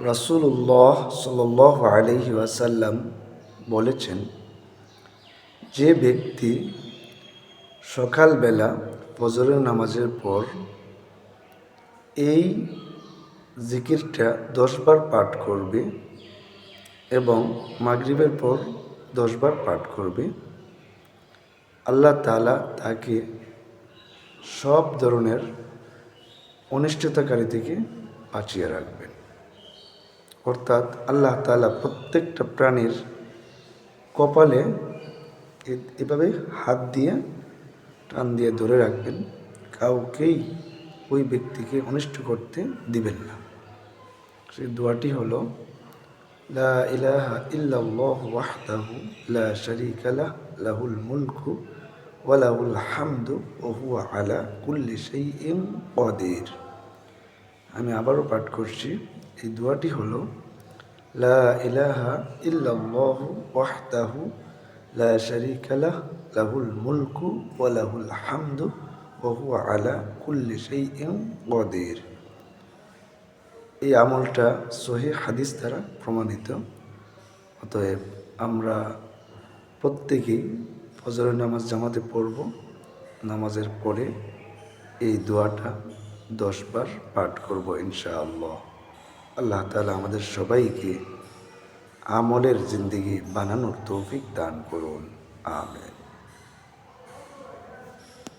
রাসূলুল্লাহ সাল্লাল্লাহু আলাইহি ওয়াসাল্লাম বলেছেন, যে ব্যক্তি সকালবেলা ফজরের নামাজের পর এই জিকিরটা 10 বার পাঠ করবে এবং মাগরিবের পর 10 বার পাঠ করবে, আল্লাহ তাআলা তাকে সব ধরনের অনিষ্টতাকারী থেকে বাঁচিয়ে রাখবেন। অর্থাৎ আল্লাহ তাআলা প্রত্যেকটা প্রাণীর কপালে এভাবে হাত দিয়ে টান দিয়ে ধরে রাখবেন, কাউকেই ওই ব্যক্তিকে অনিষ্ট করতে দিবেন না। সেই দোয়াটি হলো, লা ইলাহা ইল্লাল্লাহু ওয়াহদাহু লা শারীকা লাহু লাহুল মুলকু ওয়া লাহুল হামদু ওয়া হুয়া আলা কুল্লি শাইইন কাদির। আমি আবারও পাঠ করছি। এই দোয়াটি হলো, লা ইলাহা ইল্লাল্লাহু ওয়াহদাহু লা শারীকা লাহু লাহুল মুলকু ওয়া লাহুল হামদু ওয়া হুয়া আলা কুল্লি শাইইন কাদির। এই আমলটা সহিহ হাদিস দ্বারা প্রমাণিত। অতএব আমরা প্রত্যেকেই ফজরের নামাজ জামাতে পড়ব। নামাজের পরে এই দোয়াটা 10 বার পাঠ করব ইনশাআল্লাহ। আল্লাহ তাআলা আমাদের সবাইকে আমলের জিন্দেগি বানানোর তৌফিক দান করুন। আমিন।